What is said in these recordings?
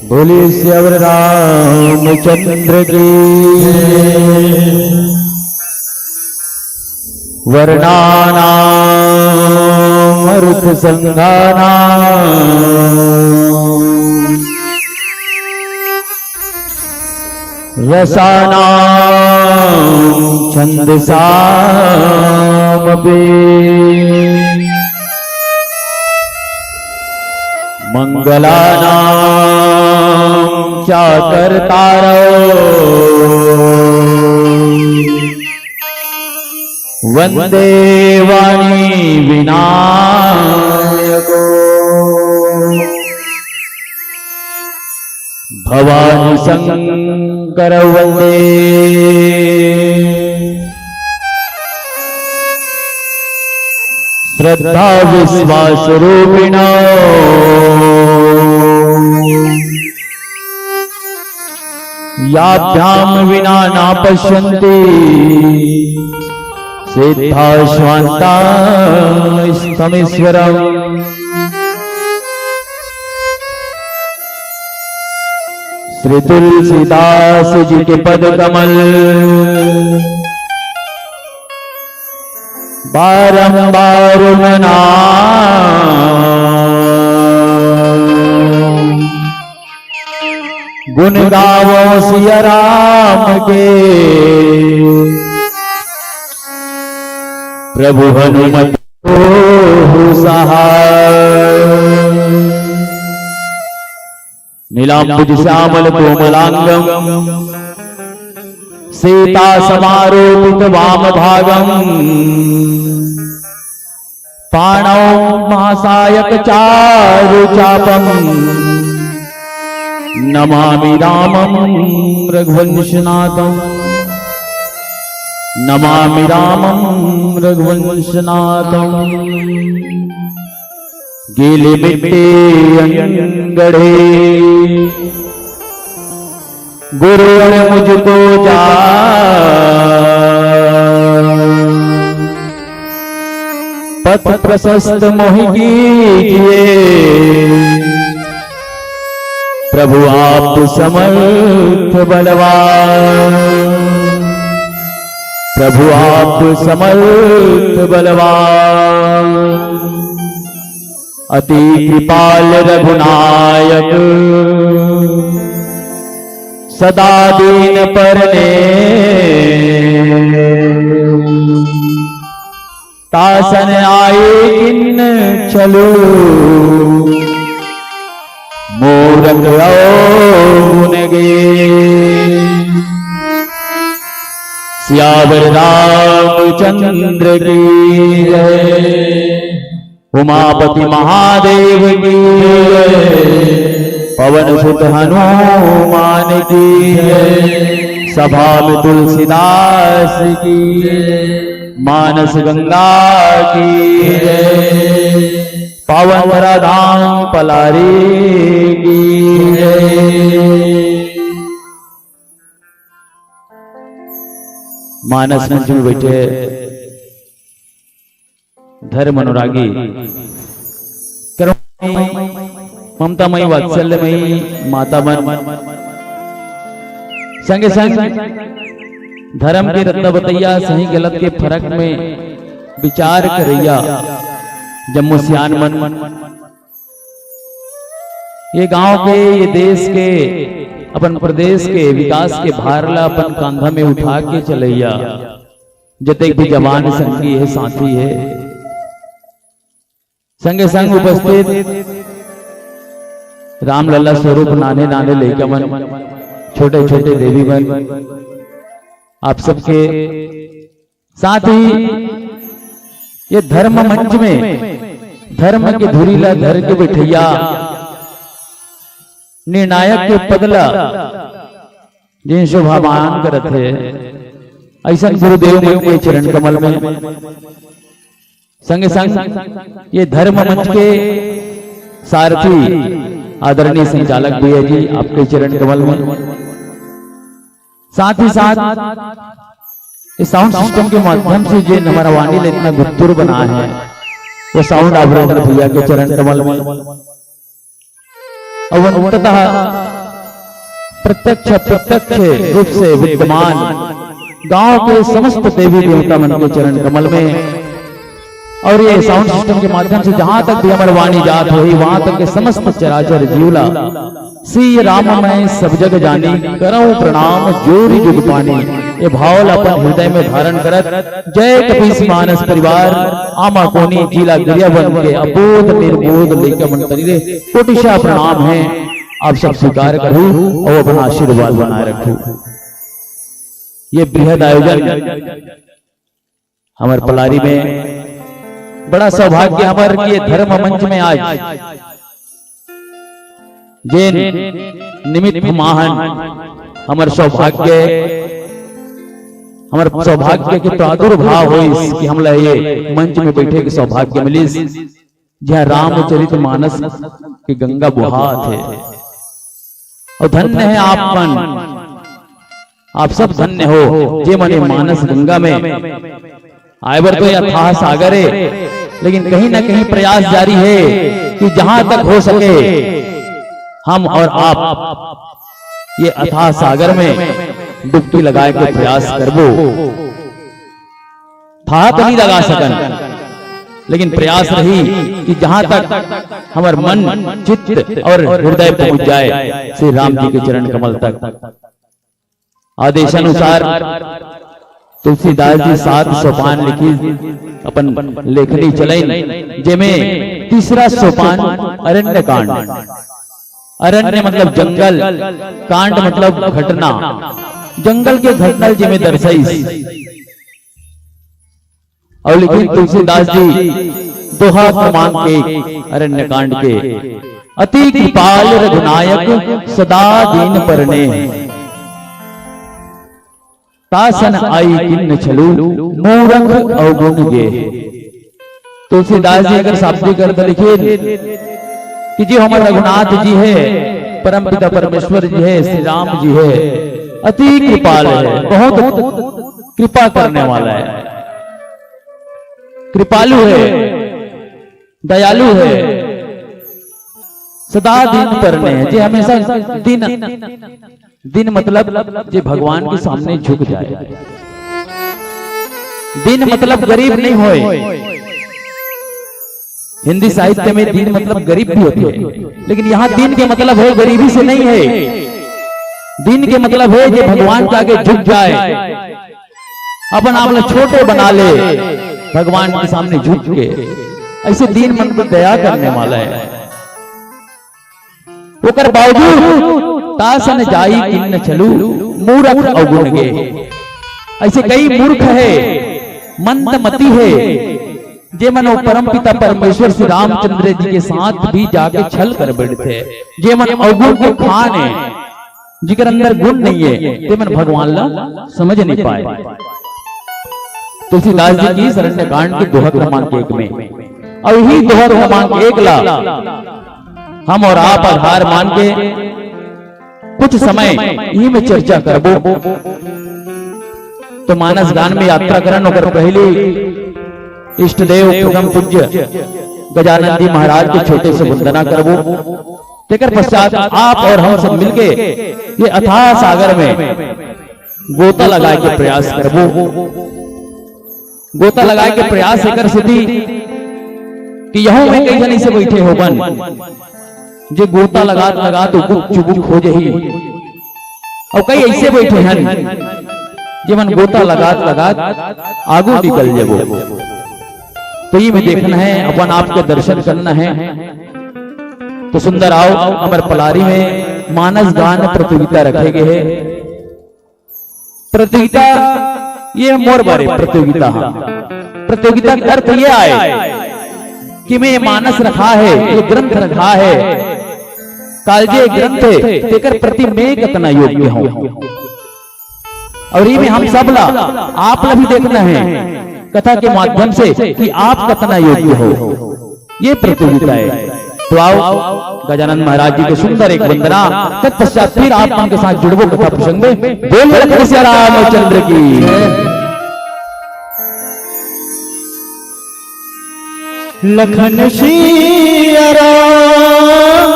बोलिए श्यावर रामचंद्र की। वर्णानाम अर्थ संधानाम रसानाम छंदसामपि मंगलानां चाकर्तारो वंदे वाणी विनायको भवानी शंकर वंदे श्रद्धा विश्वास रूपिणो याभ्याम विना न पश्यन्ति सिद्धा स्वान्ता स्तमेश्वरम्। श्री तुलसीदास जी के पद कमल बारंबार मनाऊं, गुण गावो सिया राम के प्रभु हनुमत को सहाय। नीलांबुज श्यामल कोमलांगम सीता समारोपित वाम भागम पाणौ महासायक चारु चापम नमामि रामं रघुवंशनाथं नमामि रामं रघुवंशनाथं। गीली मिट्टी अंगड़े गुरु ने मुझको जा पथ प्रशस्त मोहि कीजिए प्रभु आप समर्थ बलवान प्रभु आप समर्थ बलवान। अति कृपाल रघुनायक सदा दीन परने तासन आए किन चलो मूरख गुण गे। सियावर रामचंद्र की जय। उमापति महादेव की जय। पवन सुत हनुमान की जय। सभा में तुलसीदास की जय। मानस गंगा की जय। पावन राधाम पलारी की जय। मानस मंच में बैठे धर्म अनुरागी ममतामयी वात्सल्यमयी माता मन संगे संग धर्म के रत्नबतैया सही गलत के फर्क में विचार करैया जम्मू सियान मन ये गांव के ये देश के अपन प्रदेश के विकास के भारला अपन कांधा में उठा के चलैया जतेक भी जवान संगी है साथी है संगे संग उपस्थित रामलला स्वरूप नाने नाने लड़का मन छोटे छोटे देवी मन आप सबके साथ ही ये धर्म मंच में धर्म के धुरीला धर के बैठैया निर्णायक के पगला जिन शोभामान करत है ऐसा गुरुदेव के चरण कमल में संगे संग ये धर्म मंच के सारथी आदरणीय संचालक भैया जी आपके चरण कमल में साथ ही साथ इस साउंड सिस्टम के माध्यम से जो हमारा वाणी इतना गुत्तुर बना है वो साउंड ऑपरेटर भैया के चरण कमल में अवंततः प्रत्यक्ष रूप से विद्यमान गांव के समस्त देवी देवता मन के चरण कमल में, और ये साउंड सिस्टम के माध्यम से जहां तक भी हमारी वाणी जात हुई वहां तक के समस्त चराचर जीवला श्री राम मैं सब जग जानी करऊं प्रणाम जोरी जुग पानी, ये भावल अपन हृदय में धारण करत जय कपीस मानस परिवार आमा कोनी जिला गरियाबंद के अबोध निर्बोध लेकर मंत्री रे कोटिशा प्रणाम है। आप सब स्वीकार करूं और अपना आशीर्वाद बनाए रखूं। ये बृहद आयोजन हमारे पलारी में बड़ा सौभाग्य हमारे कि धर्म मंच में आज जे निमित्त महान हमारे सौभाग्य के प्रादुर्भाव हुई कि हमला ये मंच में बैठे के सौभाग्य मिली, जहाँ रामचरित मानस की गंगा बुहा थे। और धन्य है आप सब धन्य हो जे मने मानस गंगा में आए बर तो अथाह सागर है, लेकिन कहीं ना कहीं प्रयास जारी है कि जहां तक हो सके हम और आप ये अथाह सागर में डुबकी लगाए के प्रयास करबो। था तो नहीं लगा सकन, लेकिन प्रयास रही कि जहां तक हमार मन चित्त और हृदय पहुंच जाए श्री राम जी के चरण कमल तक। आदेशानुसार तुलसीदास जी 7 सोपान लिखी अपन लेखनी चलाई, जेमें तीसरा सोपान अरण्य कांड। अरण्य मतलब जंगल, कांड मतलब घटना, जंगल के घटना जेमें दर्शाई। और लिखी तुलसीदास जी दोहा क्रमांक 1 अरण्य कांड के, अति कृपाल रघुनायक सदा दीन परने, तासन आई किन्न छलू मूरख अवगुण गे। तुलसीदास जी अगर शाब्दिक अर्थ लिखे कि जो हमारे रघुनाथ जी है, परम पिता परमेश्वर जी है, श्री राम जी है, अति कृपाल है, बहुत कृपा करने वाला है, कृपालु है, दयालु है, सदा दिन करने हैं, जे हमेशा दिन मतलब जे भगवान के सामने झुक जाए। दिन मतलब गरीब नहीं होए। हिंदी साहित्य में दिन मतलब गरीब भी होती है, लेकिन यहाँ दिन के मतलब है गरीबी से नहीं है। दिन के मतलब है जे भगवान के आगे झुक जाए, अपन आप छोटे बना ले, भगवान के सामने झुक के, ऐसे दीन मन पर दया करने वाला है। ओकर बावजूद तासन जाई किन्न चलू मूर्ख अवगुण गे। ऐसे कई मूर्ख है, मंदमती है, जे मनो परम पिता परमेश्वर श्री रामचंद्र जी के साथ भी जाके छल कर बैठते, जे मन अवगुण को खान है, जिकर अंदर गुण नहीं है, ते मन भगवान ला समझ नहीं पाए। तुलसीदास जी की अरण्य कांड के दोहा क्रमांक 1 में, और यही दोहा क्रमांक 1 ला हम और आप आधार मान के कुछ समय यही में चर्चा करबो। तो मानस गान में यात्रा करन ओकर पहले इष्ट देव परम पूज्य गजानन जी महाराज के छोटे से वंदना करबो। तेकर पश्चात आप और हम सब मिलके ये अथाह सागर में गोता लगाए के प्रयास करबो। गोता लगाए के प्रयास एकर सिद्धि कि यहों में कई जन से बैठे हो बन जे गोता लगा तो चुबुक हो जही, और कई ऐसे बैठे हैं जे मन गोता लगा आगू निकल जेबो। तो ये में देखना है, अपन आपके दर्शन करना है। तो सुंदर आओ अमर पलारी में मानस गान प्रतियोगिता रखे गए है। प्रतियोगिता ये मोर बारे प्रतियोगिता, प्रतियोगिता का अर्थ ये आए कि मैं मानस रखा है, ये ग्रंथ रखा है, कालजे ग्रंथ तेकर प्रति मैं कितना योग्य हूं। और ये में हम सब ला आप ला भी देखना है कथा के माध्यम से कि आप कितना योग्य हो, ये प्रतियोगिता है। तो आओ गजानन महाराज जी के सुंदर एक वंदना, तत्पश्चात फिर आप उनके साथ जुड़बो कथा प्रसंग में। बोलिए लखन रामचंद्र की। लखन सिया राम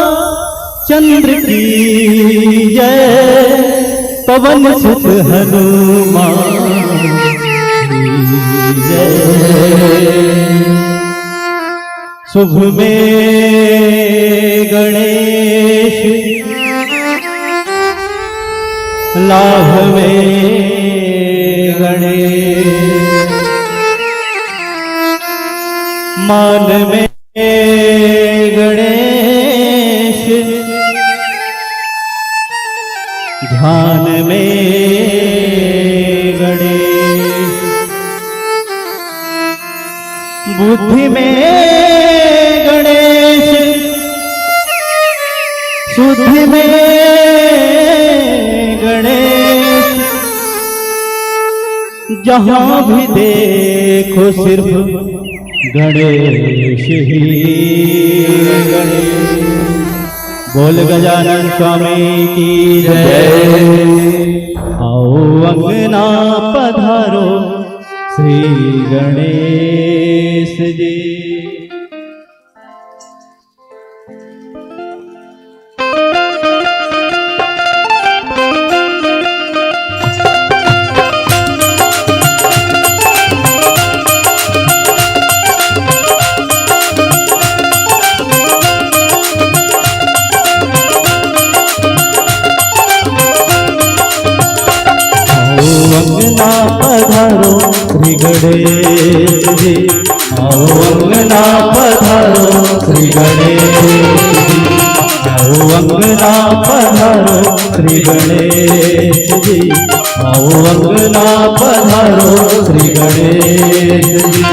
चंद्र की जय पवन सुत हनुमान की जय। शुभ में गणेश लाभ में गणेश, मान में गणेश, ध्यान में गणेश, बुद्धि में गणेश, शुद्धि में गणेश, जहां भी देखो सिर्फ गणेश ही गणेश। बोल गजानन स्वामी की जय। आओ अंगना पधारो श्री गणेश जी। अंगना पधारो श्री गणेश जी। आओ अंगना पधारो श्री गणेश जी। आओ अंगना पधारो श्री गणेश जी। आओ अंगना पधारो श्री गणेश जी।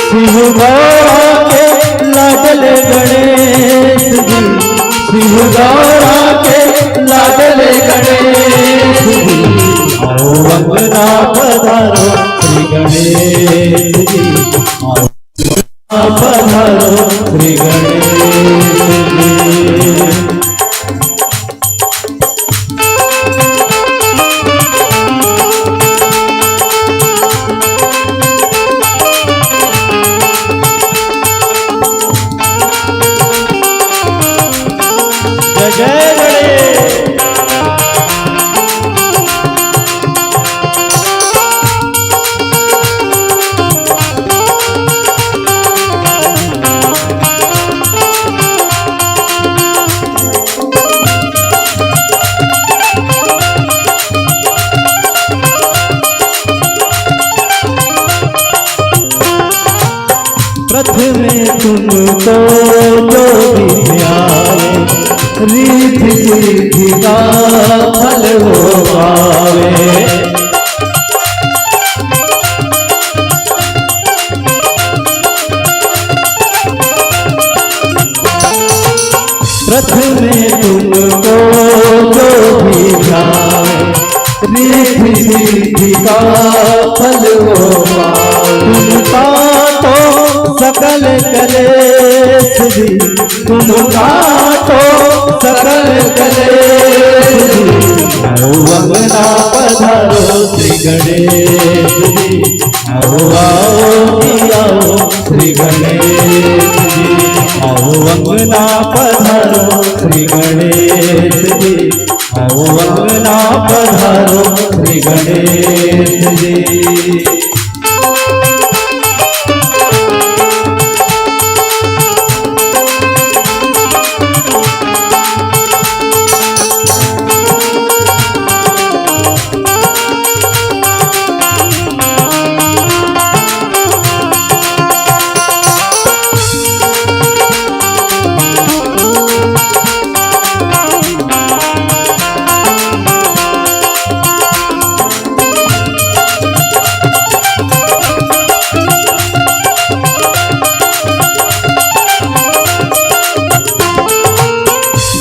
शिव गौरा के लाडले गणेश जी। शिव गौरा के लाडले गणेश जी। आओ अंगना पधारो श्री गणेश जी। आओ पधारो श्री गणेश जी। जय जय गणेश। प्रथमे तुमको जो विद्याए रिद्धि सिद्धि का फल हो पावे। प्रथमे तुमको जो विद्याए रिद्धि सिद्धि का फल हो पावे। तुमका तो सकल कलेश जी। तुम काटो सकल कलेश जी। आओ अंगना पधारो श्री गणेश जी। आओ आओ आओ श्री गणेश जी। आओ अंगना पधारो श्री गणेश जी। आओ अंगना पधारो श्री गणेश जी।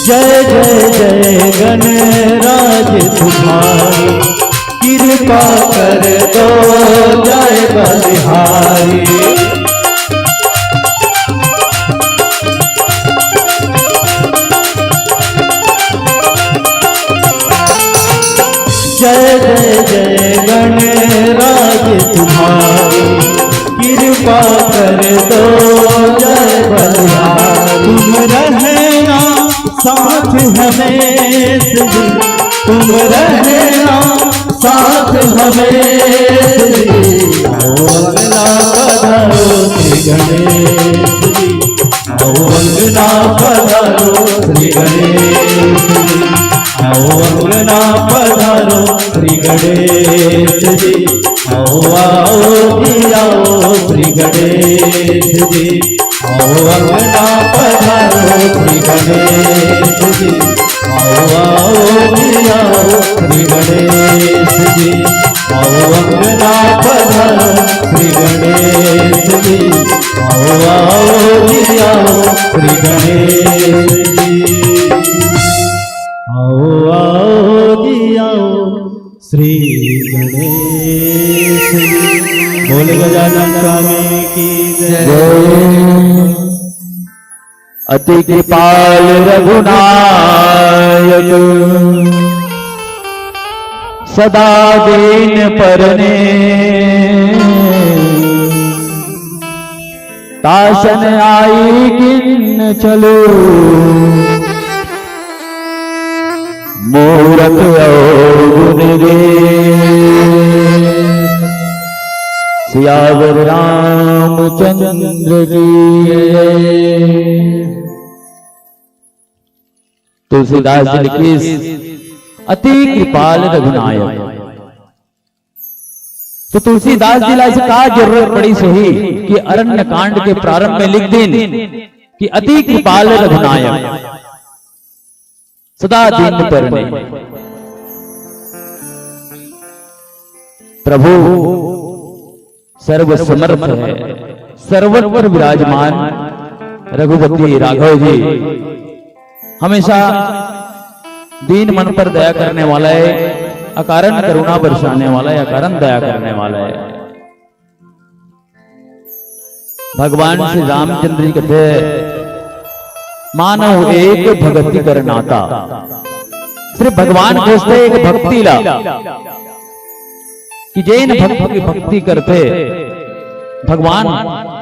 जय जय जय गणराज तुम्हारी। कृपा कर दो जय बलिहारी। जय जय जय गणराज तुम्हारी। कृपा कर दो जय बलिहारी। तुम रहना साथ हमें तुम रहना साथ हमें आओ अंगना पधारो श्री गणेश जी आओ अंगना पधारो श्री गणेश जी आओ अंगना पधारो श्री गणेश जी आओ आओ जी आओ श्री गणेश जी आओ अंगना पधारो श्री गणेश जी आओ जी आओ श्री गणेश जी आओ अंगना पधारो श्री गणेश जी आओ जी आओ श्री गणेश जी आओ जी आओ श्री गणेश जी। बोल गजानन स्वामी की जय। अति कृपाल रघुनायक सदा दीन परने तासन आई किन चलो मूरख गुण रे सियावर रामचंद्र की जय। तुलसीदास जी लिखी अति कृपाल रघुनायक। तो तुलसीदास जी ला का जरूरत पड़ी सही कि अरण्य कांड के प्रारंभ में लिख दिन कि अति कृपाल रघुनायक सदा दीन परने। प्रभु सर्व समर्थ है, सर्वत्र विराजमान रघुपति राघव जी हमेशा दीन मन पर दया करने वाला है, अकारण करुणा बरसाने वाला है, अकारण दया करने वाला है। भगवान श्री रामचंद्र जी कहते मानव एक भक्ति कर नाता। सिर्फ भगवान खोजते एक भक्ति ला कि जैन भक्त की भक्ति करते भगवान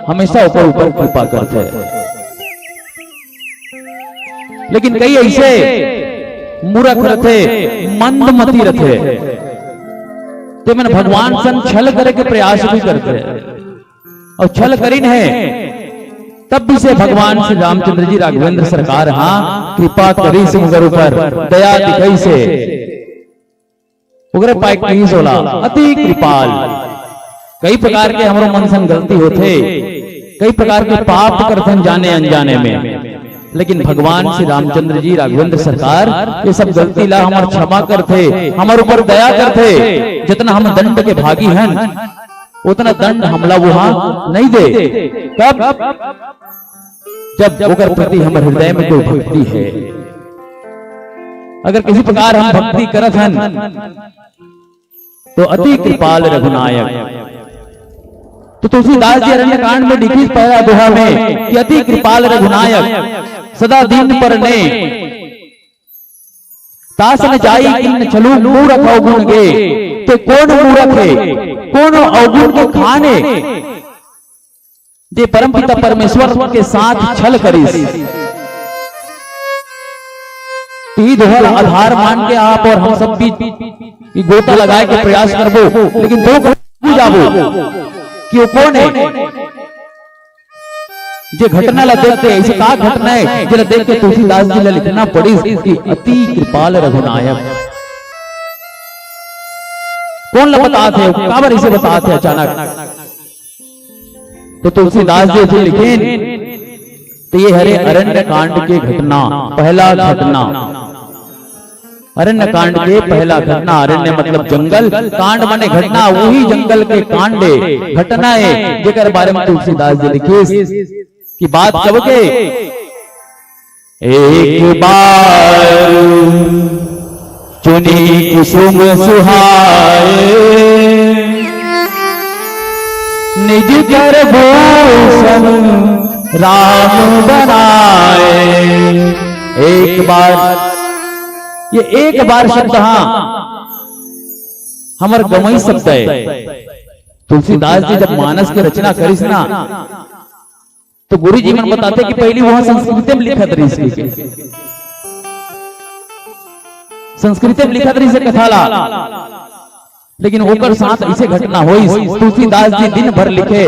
हमेशा ऊपर ऊपर कृपा करते। लेकिन कई ऐसे मूर्ख रथे, मंदमती रथे, तो मैंने भगवान सन छल करे के प्रयास भी करते और छल करीन है तब भी से भगवान श्री रामचंद्र जी राघवेंद्र सरकार हाँ कृपा करी से मगर ऊपर दया दिखाई से उगरे पाए कहीं सोला अति कृपाल। कई प्रकार के हमारे मन से गलती होते, कई प्रकार के पाप करते जाने अनजाने में, लेकिन भगवान श्री रामचंद्र जी राघवेंद्र सरकार ये सब गलती ला हमारे क्षमा करते, हमारे ऊपर दया करते। जितना हम दंड के भागी हैं उतना दंड हमला वहां नहीं दे। कब? जब ओकर प्रति हमारे हृदय में कोई भक्ति है। अगर किसी प्रकार हम भक्ति करत हैं तो अति कृपाल रघुनायक। तो तुलसीदास जी अरण्य कांड में लिखी पहला दोहा में कि अति कृपाल रघुनायक सदा दीन परने तासन जाई किन चलू मूरख अवगुण गे। तो कौन मूरख है, कौन अवगुण के खाने जे परमपिता परमेश्वर के साथ छल करीस। ही दोहरा आधार मान के आप और हम सब भी गोता लगाए के प्रयास करबो, लेकिन दो जाबो कि वो कौन है जे घटना ला देखते ऐसे का घटना है जरा देख के तुलसीदास जी ला लिखना पड़ी कि अति कृपाल रघुनायक। कौन ला बताते हैं, काबर इसे बताते अचानक। तो तुलसीदास जी लिखे तो ये हरे अरण्य कांड के घटना, पहला घटना अरण्य कांड के पहला घटना। अरण्य मतलब जंगल, कांड माने घटना, वही जंगल के कांडे घटना है जेकर बारे में तुलसीदास जी लिखे कि बात कब के एक बार चुनी कुसुम सुहाए निज कर भूषण राम बनाए। एक बार, ये एक बार शब्द हमार गमई शब्द है। तुलसीदास जी जब मानस की रचना करीस ना तो गुरु जी मन बताते कि पहली वहां संस्कृत में लिखा रही संस्कृत में लिखा रही से कथाला, लेकिन ओकर साथ ऐसे घटना हुई। तुलसीदास जी दिन भर लिखे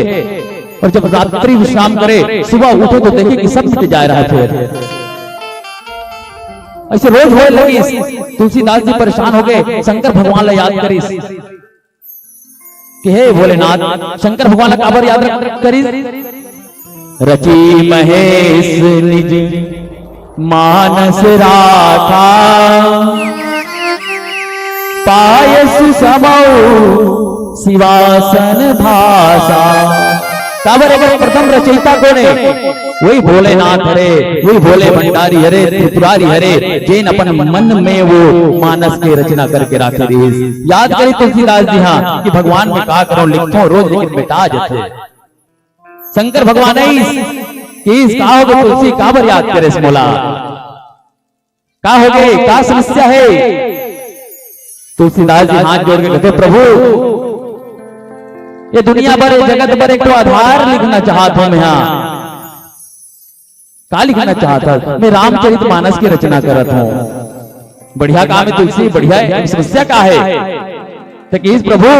और जब रात्रि विश्राम करे सुबह उठे तो देखे कि सब मिट जा रहा थे। ऐसे रोज होए लगी। तुलसीदास जी परेशान हो गए, शंकर भगवान ला याद करी कि हे भोलेनाथ, शंकर भगवान ला काबर याद करी। रची महेश निज मानस राखा, पायस समौ शिवासन भाषा। काबर अगर प्रथम रचयिता कौन है? वही भोलेनाथ हरे, वही भोले भंडारी हरे, त्रिपुरारी हरे, जैन अपन मन में वो मानस की रचना करके रखे रही। याद करी तुलसीदास जी हाँ कि भगवान में का करो लिखो रोज, लेकिन मिटा जाते। शंकर भगवान का हो गए तुलसी काबर याद करे मोला, का हो गए, का समस्या है? तुलसीदास जी हाथ जोड़ के कहते प्रभु ये दुनिया भर जगत भर एक तो आधार लिखना चाहता हूं मैं। यहाँ का लिखना चाहता मैं रामचरितमानस की रचना करत हूं। बढ़िया काम है तुलसी, बढ़िया है। समस्या का है? तो कि प्रभु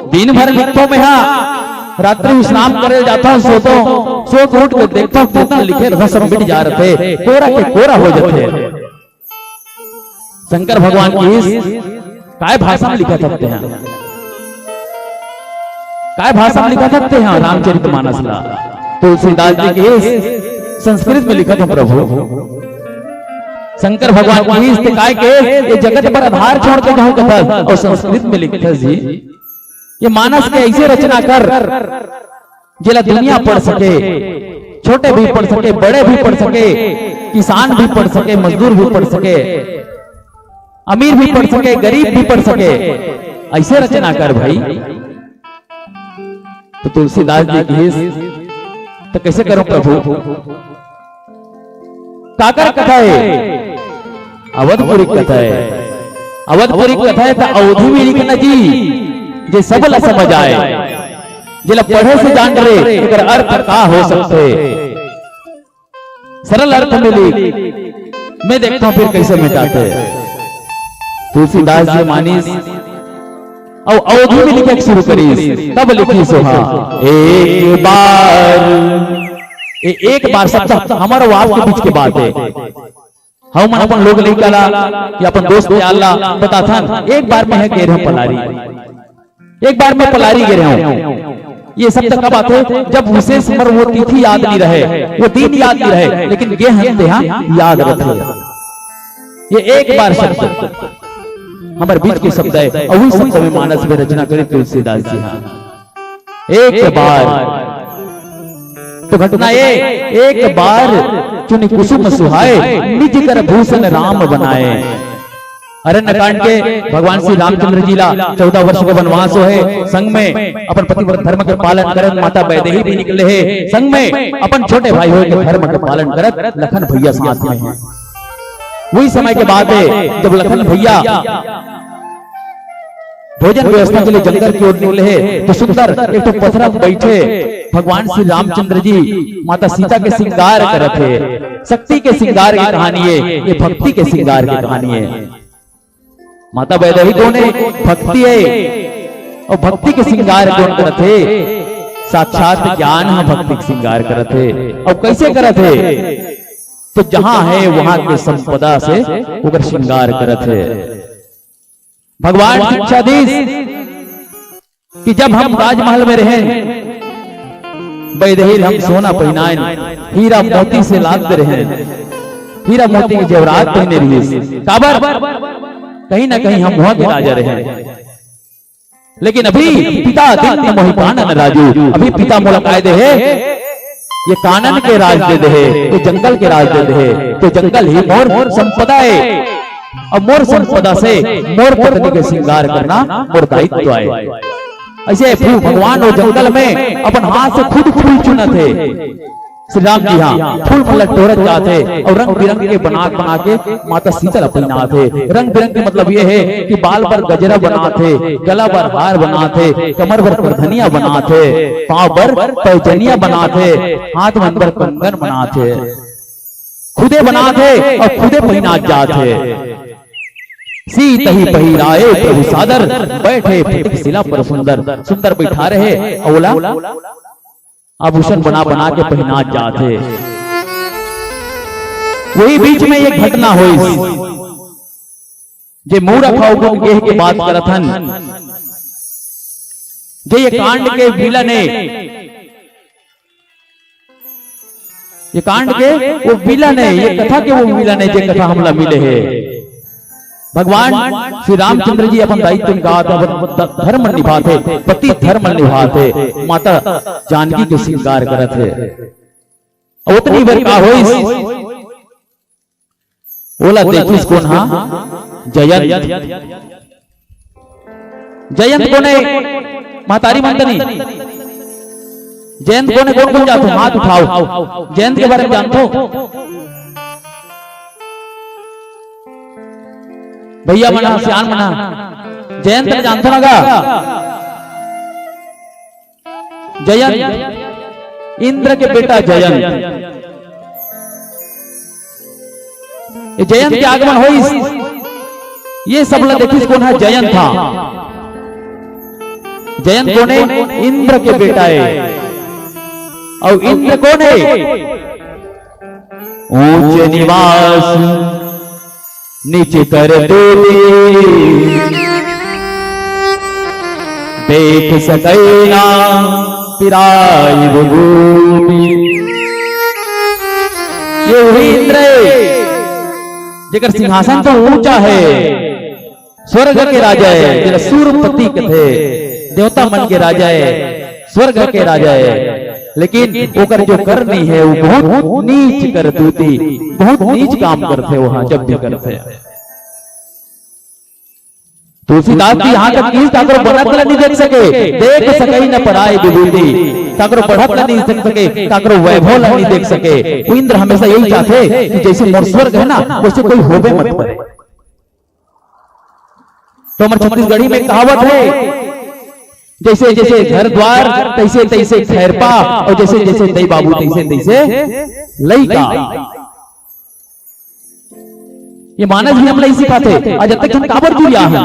दिन भर लिखता मैं, यहाँ रात्रि विश्राम करे जाता हूँ, सो उठ के देखता हूँ कितना लिखे रहा सब मिट जा रहे थे, कोरा के कोरा हो जाते। शंकर भगवान की काय भाषा में लिखा सकते हैं? काय भाषा में लिखा सकते हैं रामचरितमानस ला? तुलसीदास जी की संस्कृत में लिखा था प्रभु। शंकर भगवान की काय के ये जगत पर आधार छोड़ के जाऊं कथा, और संस्कृत में लिखा जी ये मानस के ऐसे रचना कर जिला दुनिया पढ़ सके, छोटे भी पढ़ सके, बड़े भी पढ़ सके, किसान भी पढ़ सके, मजदूर भी पढ़ सके, अमीर भी पढ़ सके, गरीब भी पढ़ सके, ऐसे रचना कर भाई। तो तुलसीदास जी की तो कैसे करो प्रभु? काकर कथा है? अवधपुरी कथा है। अवधपुरी कथा है तो अवधि में लिखना जी जे सब ला समझ आए, जिला पढ़े से जान रहे अगर अर्थ का हो सकते, सरल अर्थ में लिख। मैं देखता हूं फिर कैसे मिटाते। तुलसीदास जी मानिस और अवधि में लिखे शुरू करी, तब लिखी सोहा एक बार शब्द हमारा वाव के बीच के बात है। हम मन अपन लोग नहीं कला कि अपन दोस्त के अल्लाह पता था एक बार में है कह रहे पलारी, एक बार में पलारी गिरे हूं। ये शब्द कब आते हैं? जब विशेष पर वो तिथि याद नहीं रहे, वो दिन याद नहीं रहे, लेकिन ये हम यहाँ याद रखे। ये एक बार शब्द हमारे बीच के शब्द है, और उस शब्द में मानस में रचना करे तुलसीदास जी। हाँ एक बार तो घटना ये, एक बार चुनी कुसुम सुहाए, निज कर भूषण राम बनाए। अरण्य कांड के भगवान श्री रामचंद्र जी ला 14 वर्ष का वनवास है, संग में अपन पतिव्रत धर्म के पालन करत माता वैदेही भी निकले है, संग में अपन छोटे भाई हो के धर्म के पालन करत लखन भैया साथ में है। वही समय के बाद है जब लखन भैया भोजन व्यवस्था के लिए जंगल की ओर निकले हैं, तो सुंदर एक तो पथरा बैठे भगवान श्री रामचंद्र जी माता सीता के श्रृंगार करत है। शक्ति के श्रृंगार की कहानी है, ये भक्ति के श्रृंगार की कहानी है। माता वैदेही कौन है? भक्ति है, और भक्ति के श्रृंगार कौन करत है? साक्षात ज्ञान है भक्ति के श्रृंगार करत है। और कैसे करत है? तो जहां है वहां के संपदा से उगर श्रृंगार करत है। भगवान शिक्षाधीश कि जब हम राजमहल में रहे, वैदेही हम सोना पहनाए, हीरा मोती से लादते रहे, हीरा मोती के जेवरात पहने रही, काबर कहीं ना कहीं हम वहां के राजा रहे। लेकिन अभी पिता दित्य मोहि कानन राजू, अभी पिता मोला कायदे है ये कानन के राज दे दे, ये जंगल के राज दे दे, तो जंगल ही मोर संपदा है, और मोर संपदा से मोर पत्नी के श्रृंगार करना मोर दायित्व है। ऐसे भगवान और जंगल में अपन हाथ से खुद फूल चुनत है। श्री राम जी हाँ फूल मतलब तोड़त जाते और रंग बिरंग के बना के माता सीता पहनाते। रंग बिरंग के मतलब ये है कि बाल पर गजरा बनाते, गला पर हार बनाते, कमर पर करधनिया बनाते, पांव पर पैजनिया बनाते, हाथ में अंदर कंगन बनाते, खुदे बनाते और खुदे पहना जाते। सीत ही पहिराए प्रभु सादर, बैठे फटिक शिला पर सुंदर। सुंदर बैठा रहे औला आभूषण बना बना के पहना जाते। वही बीच में एक घटना हुई, जे मूरख और गेह के बात करथन, जे ये कांड के विलन है, ये कांड के वो विलन है, ये कथा के वो विलन है, जे कथा हमला मिले है। भगवान श्री रामचंद्र जी अपन दायित्व निभाते, धर्म निभाते, पति धर्म निभाते, माता जानकी के श्रृंगार करते। उतनी बार का होई ओला देखिस कौन? हा जयंत। जयंत कोने? महतारी मंदनी। जयंत कोने? कौन कौन जातो? हाथ उठाओ। जयंत के बारे में जानते हो? भैया मना, सियान मना, जयंत ने जानते ना गा? जयंत इंद्र के बेटा जयंत। जयंत के आगमन हो, ये सब लोग देखिस कौन है? जयंत था। जयंत कौन है? इंद्र के बेटा है। और इंद्र कौन है? ऊंच निवास नीचे कर देख सकैना पिराई भूमि। ये वही इंद्र है जेकर सिंहासन तो ऊंचा है, स्वर्ग के राजा है, जेकर सूरपति थे, देवता मन के राजा है, स्वर्ग के राजा है। लेकिन ओकर जो करनी है वो बहुत नीच कर दूती, बहुत नीच काम करते वहां जब भी करते। तुलसीदास जी यहाँ तक नीच ताकरो बढ़त नहीं देख सके, देख सके न पराई विभूति, ताकरो बढ़त नहीं देख सके, ताकरो वैभव नहीं देख सके। वो इंद्र हमेशा यही चाहते कि जैसे मोर स्वर्ग है ना, वैसे कोई होबे मत करे। तो हमारे छत्तीसगढ़ी में कहावत है, जैसे जैसे घर द्वार तैसे तैसे खैरपा, और जैसे जैसे दई बाबू तैसे तैसे लइका। ये मानस भी हम नहीं सिखाते। आज तक हम काबर जुड़िया है।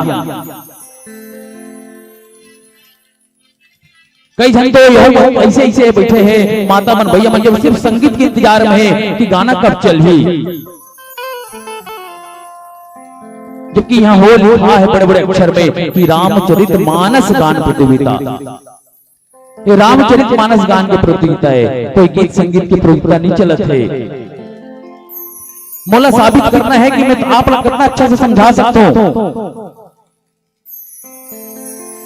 कई जन तो ऐसे ऐसे बैठे हैं, माता मन भैया मन, जब सिर्फ संगीत के इंतजार में है कि गाना कब चली, जबकि यहाँ हो लिखा है बड़े बड़े अक्षर में कि रामचरित मानस गान प्रतियोगिता। ये रामचरित मानस गान की प्रतियोगिता है, कोई गीत संगीत की प्रतियोगिता नहीं चलत है। मोला साबित करना है कि मैं तो आप लोग कितना अच्छा से समझा सकता हूं।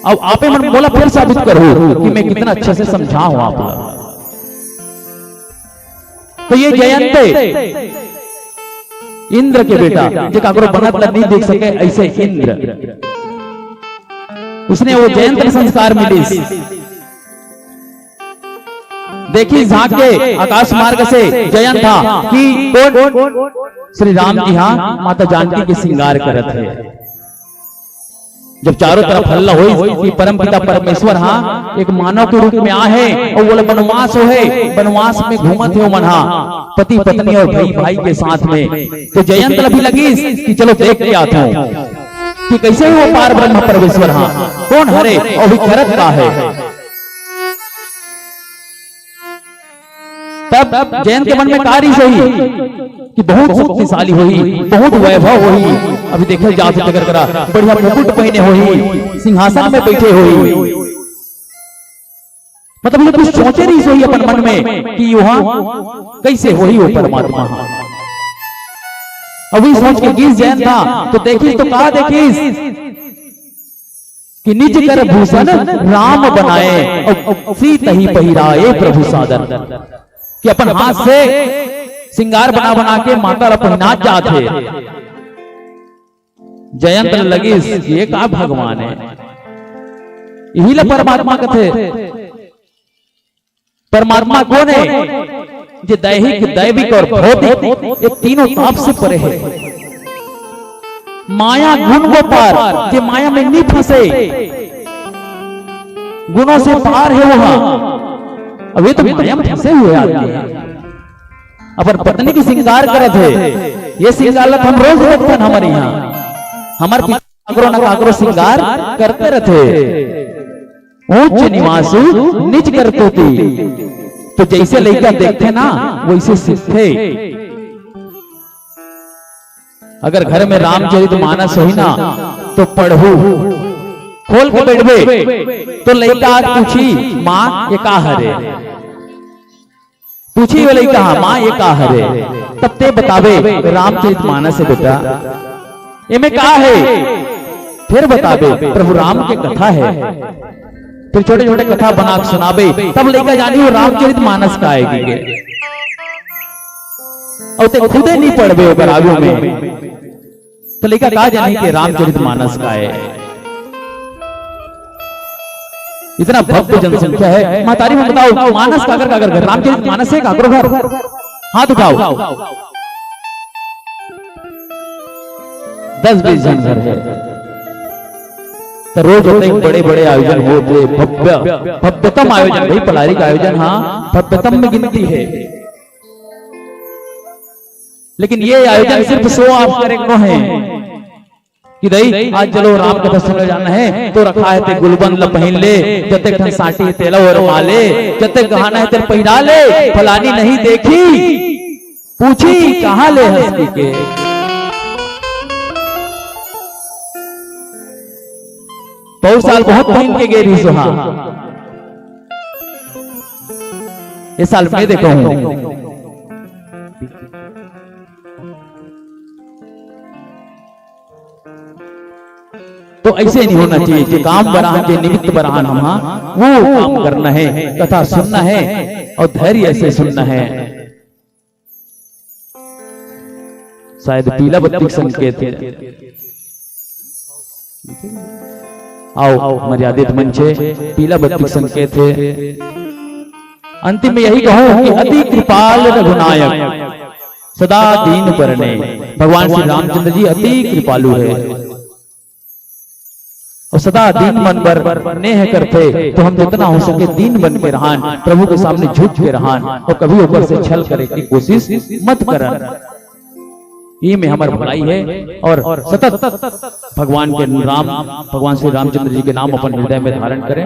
अब आपे मन मोला फिर साबित करो कि मैं कितना अच्छे से समझाऊं आप लोग। तो ये जयंत इंद्र के बेटा, जो काकरो बनत नहीं देख सके ऐसे इंद्र, उसने वो जयंत संस्कार मिली। देखी झांके आकाश मार्ग से जयंत था कि कौन? श्री राम जी हाँ माता जानकी के श्रृंगार करत है। जब चारों तरफ हल्ला हो कि परम पिता परमेश्वर हाँ एक मानव के रूप में आ है, और वो वनवास हो है, वनवास में घूमत है मनहा पति पत्नी और भाई भाई के साथ में। तो जयंत भी लगी कि चलो देख के आता हूं कि कैसे वो पार ब्रह्म परमेश्वर हाँ कौन हरे और भी करत का है। तब जयंत के मन में कार्य सही कि बहुत शक्तिशाली हुई, बहुत वैभव हुई। अभी देखे जा सकते करा बढ़िया मुकुट पहने हुई, सिंहासन में बैठे हुई, मतलब ये कुछ सोचे नहीं सोई अपन मन में कि वहां कैसे हुई वो परमात्मा। अभी सोच के गीत जैन था तो देखिस तो कहा देखिस कि निज कर भूषण राम बनाए और सीत ही पहिराए प्रभु सादर, कि अपन हाथ से सिंगार बना बना के माता रा पहना जाते। जयंत लगी ये का भगवान है, यही ला परमात्मा कथे। परमात्मा कौन है? जो दैहिक दैविक और भौतिक ये तीनों ताप से परे है। माया गुण को पार, जो माया में नहीं फंसे, गुणों से पार है वहां। अब ये तो माया में फंसे हुए आदमी हैं। अपन पत्नी की श्रृंगार करत है, ये श्रृंगार हम रोज देखते हैं हमारे यहाँ। हमार काकरो न काकरो श्रृंगार करते रहते, ऊंच निवासु निज करते थी। तो जैसे लड़का देखते ना वैसे सीखते। अगर घर में रामचरितमानस हो ना तो पढ़ू, खोल के बैठबे तो लड़का आज पूछी माँ ये का हरे, पूछी वो लड़का माँ ये का हरे, तब ते बतावे रामचरितमानस है बेटा, ये में का है, फिर बतावे प्रभु राम के कथा है, फिर छोटे छोटे कथा बना के सुनावे, तब लड़का जानी वो रामचरितमानस का आएगी। और ते खुदे नहीं पढ़बे ओकर आगू में तो लड़का का जानी कि रामचरितमानस का है। इतना भव्य जनसंख्या है। महतारी में बताओ मानस काकर काकर घर, रामचरितमानस है काकरो घर, हाथ उठाओ। 10-20 जन घर है। तो रोज होते बड़े बड़े आयोजन होते, भव्यतम आयोजन, भाई पलारी का आयोजन हाँ भव्यतम में गिनती है। लेकिन ये आयोजन सिर्फ 100 हमारे को है कि दई आज चलो राम कथा सुनने जाना है तो रखा है ते गुलबंद ल पहन ले, जते खन साटी तेला और माले, जते गहना है ते पहिरा ले, फलानी नहीं देखी पूछी कहां ले हंसी के। बहुत साल बहुत पहन के गेरी सुहा, इस साल मैं देखा हूं। तो ऐसे नहीं होना चाहिए कि काम बराहन के निमित्त बराहन हम वो काम करना है, कथा सुनना है और धैर्य से सुनना है। शायद पीला बत्ती संकेत है। आओ मर्यादित मंचे, पीला बत्ती संकेत है। अंतिम में यही कहूं कि अति कृपाल रघुनायक सदा दीन परने, भगवान श्री रामचंद्र जी अति कृपालु है और सदा दीन मन पर नेह करते। तो हम जितना हो सके दीन बन के रहान, प्रभु के सामने झुक के रहान और कभी ऊपर से छल करे की कोशिश मत करन। ये में हमारी भलाई है और सतत भगवान के राम, भगवान श्री रामचंद्र जी के नाम अपन हृदय में धारण करें।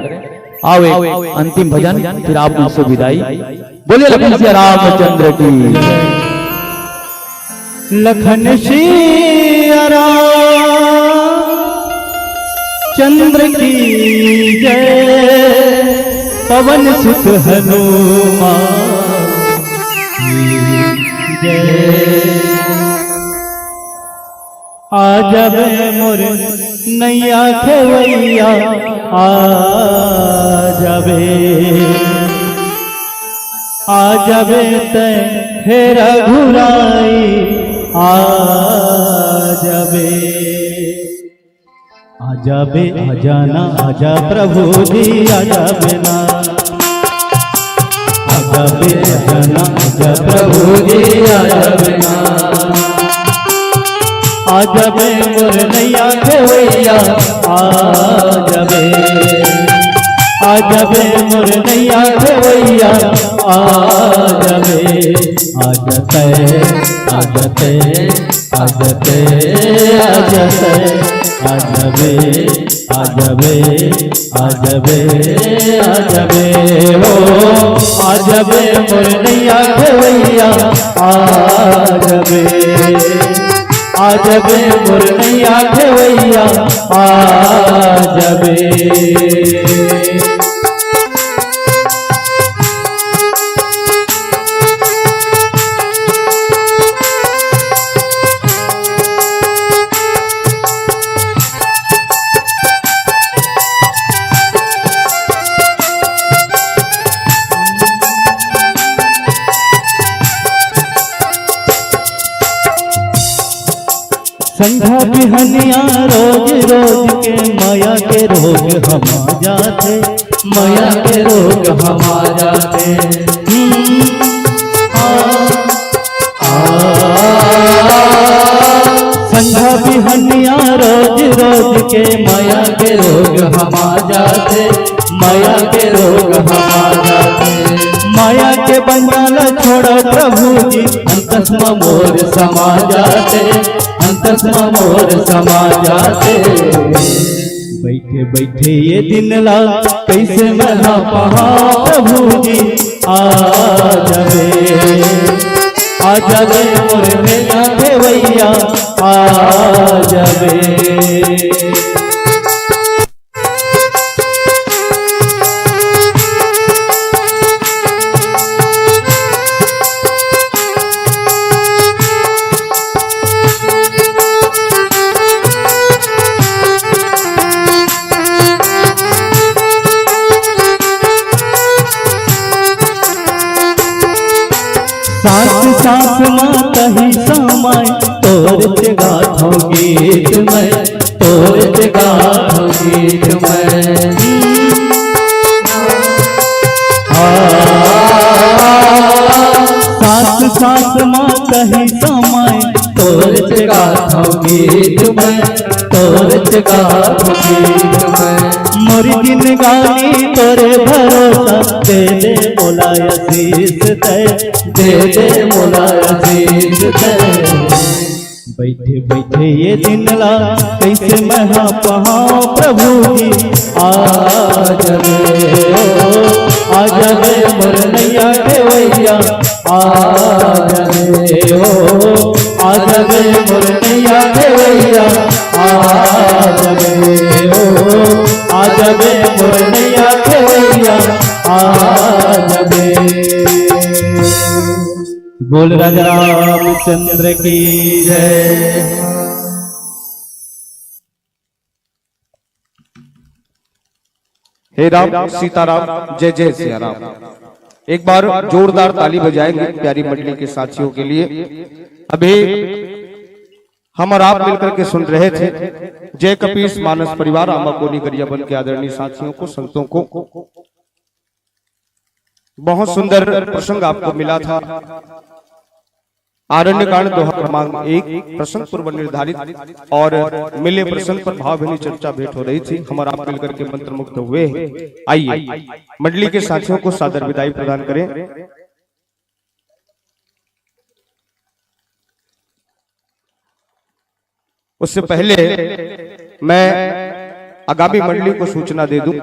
आओ एक अंतिम भजन, फिर आप मुझसे विदाई। बोलिए लखन श्री रामचंद्र की, लखन श्री चंद्र की जय, पवन सुत हनुमान की जय। आजब मोर नैया खेवैया, आजबे आजबे ते फेरा घुराई, आजबे आजा बे आजा ना, आजा प्रभु जी आजा बेना, आजा बे आजा ना, आजा प्रभु जी आजा बेना। आजा बे मोर नैया खेवैया, आजा बे मोर नैया खेवैया, आजा बे आजते आजते आजते आजते, आजबे आजबे आजबे आजबे हो, आजबे मोर नैया खेवैया, आजबे आजबे मोर नैया खेवैया, आजबे। संध्या बिहनिया रोज रोज के माया के रोग हम जाते, माया के रोग हम जाते। संध्या बिहनिया रोज रोज के माया के रोग हम जाते, माया के रोग हम जाते। माया के बंधन छोड़ो प्रभु जी, अंतस मोर समा जाते, संतस मोर समा जाते। बैठे बैठे ये दिन ला कैसे मना पहा प्रभु जी आ जावे मोर नैया देवैया आ जावे। सास सास माँ कही समय तोर से गाथो गीत में, तोर से गाथो गीत में। सास सास माँ कही समय तोर से गाथो गीत में, तोर से गाथो गीत में। मोरी दिन गानी तोरे भरोसा दे दे मोला आशीष दे दे मोला आशीष दे। बैठे बैठे ये दिन ला कैसे महा पहाओ प्रभु जी आ जावे मोर नैया देवैया आ जावे मोर नैया देवैया आ जावे मोर नैया देवैया आ जावे। बोल राजा रामचंद्र की जय। हे राम सीताराम जय जय सिया राम। एक बार जोरदार ताली बजाएंगे प्यारी मंडली के साथियों के लिए। अभी हम और आप मिलकर के सुन रहे थे जय कपीस मानस परिवार आमाकोनी गरियाबंद के आदरणीय साथियों को, संतों को। बहुत सुंदर प्रसंग आपको मिला था। आरण्य कांड दोहा क्रमांक 1 प्रसंग पूर्व निर्धारित और मिले प्रसंग पर भावभीनी चर्चा भेंट हो रही थी। हम और आप मिलकर के मंत्र मुक्त हुए। आइए मंडली के साथियों को सादर विदाई प्रदान करें। उससे पहले मैं आगामी मंडली को सूचना दे दूं।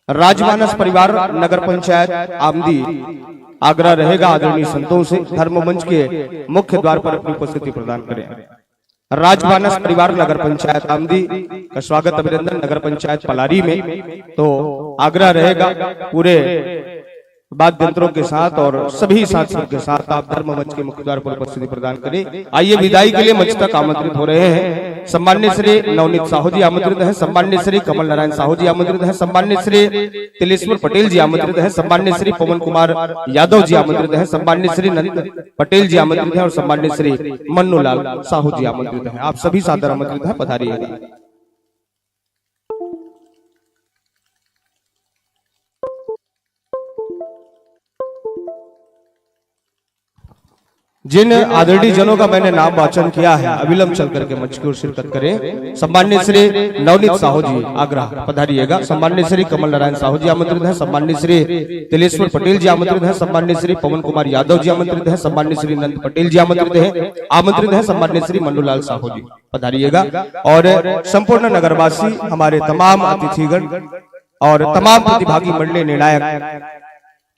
राजमानस परिवार नगर पंचायत आमदी आग्रह रहेगा आदरणीय संतों से धर्म मंच के मुख्य द्वार पर अपनी उपस्थिति प्रदान करें। राजमानस परिवार नगर पंचायत आमदी का स्वागत अभिनंदन नगर पंचायत पलारी में। तो आग्रह रहेगा पूरे वाद्य यंत्रों के साथ और सभी साथियों के साथ आप धर्म मंच के मुख्य द्वार पर उपस्थिति प्रदान करें। आइए विदाई के लिए मंच तक आमंत्रित हो रहे हैं सम्मान्य श्री नवनीत साहू जी आमंत्रित हैं, सम्मान्य श्री कमल नारायण साहू जी आमंत्रित हैं, सम्मान्य श्री तिलेश्वर पटेल जी आमंत्रित हैं, सम्मान्य श्री पवन कुमार यादव जी आमंत्रित हैं, सम्मान्य श्री नंद पटेल जी आमंत्रित हैं और सम्मान्य श्री मन्नूलाल साहू जी आमंत्रित हैं। आप सभी सादर आमंत्रित हैं, पधारिएगा। जिन आदरणीय जनों का मैंने नाम वाचन किया है अविलंब चल करके मंच की ओर शिरकत करें। सम्मान्य श्री नवनीत साहू जी आग्रह पधारिएगा, सम्मान्य श्री कमल नारायण साहू जी आमंत्रित हैं, सम्मान्य श्री तिलेश्वर पटेल जी आमंत्रित हैं, सम्मान्य श्री पवन कुमार यादव जी आमंत्रित हैं, सम्मान्य श्री नंद पटेल जी आमंत्रित हैं, सम्मान्य श्री मन्नूलाल साहू जी पधारिएगा। और संपूर्ण नगरवासी हमारे तमाम अतिथिगण और तमाम प्रतिभागी मंडली निर्णायक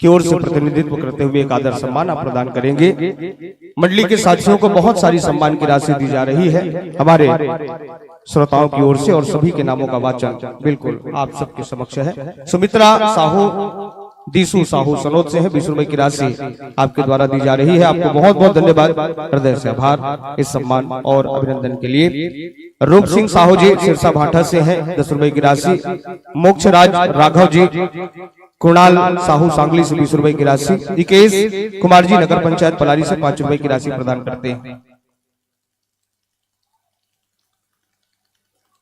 की ओर से प्रतिनिधित्व करते हुए एक आदर सम्मान आप प्रदान करेंगे। मंडली के साथियों को बहुत सारी सम्मान की राशि दी जा रही है हमारे श्रोताओं की ओर से और सभी के नामों का वाचन बिल्कुल आप सबके समक्ष है। सुमित्रा साहू दीसू साहू सनोद से है, 20 रुपए की राशि आपके द्वारा दी जा रही है। आपको बहुत बहुत धन्यवाद, हृदय से आभार इस सम्मान और अभिनंदन के लिए। रूप सिंह साहू जी सिरसा भाटा से है, 10 रुपए की राशि। मोक्ष राज राघव जी कुणाल साहू सांगली से 20 रुपए की राशि। इकेश कुमार जी नगर पंचायत पलारी से 5 रुपए की राशि प्रदान करते हैं।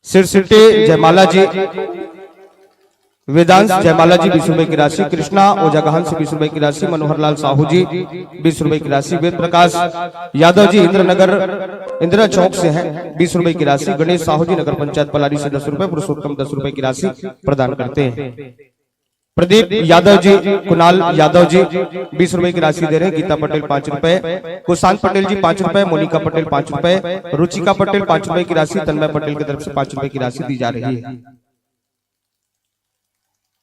सिरसिटे जयमाला जी, वेदांश जयमाला जी 20 रुपए की राशि। कृष्णा ओजागहान से 20 रुपए की राशि। मनोहरलाल साहू जी 20 रुपए की राशि। वेद प्रकाश यादव जी इंदिरा चौक से हैं, 20 रुपए की राशि। गणेश साहू जी नगर पंचायत पलारी से 10 रुपए। पुरुषोत्तम 10 रुपए की राशि प्रदान करते हैं। प्रदीप यादव जी, कुणाल यादव जी 20 रुपए की राशि दे रहे हैं। गीता पटेल 5 रुपए, कुशांत पटेल जी 5 रुपए, मोनिका पटेल 5 रुपए, रुचिका पटेल 5 रुपए की राशि, तन्मय पटेल की तरफ से 5 रुपए की राशि दी जा रही है।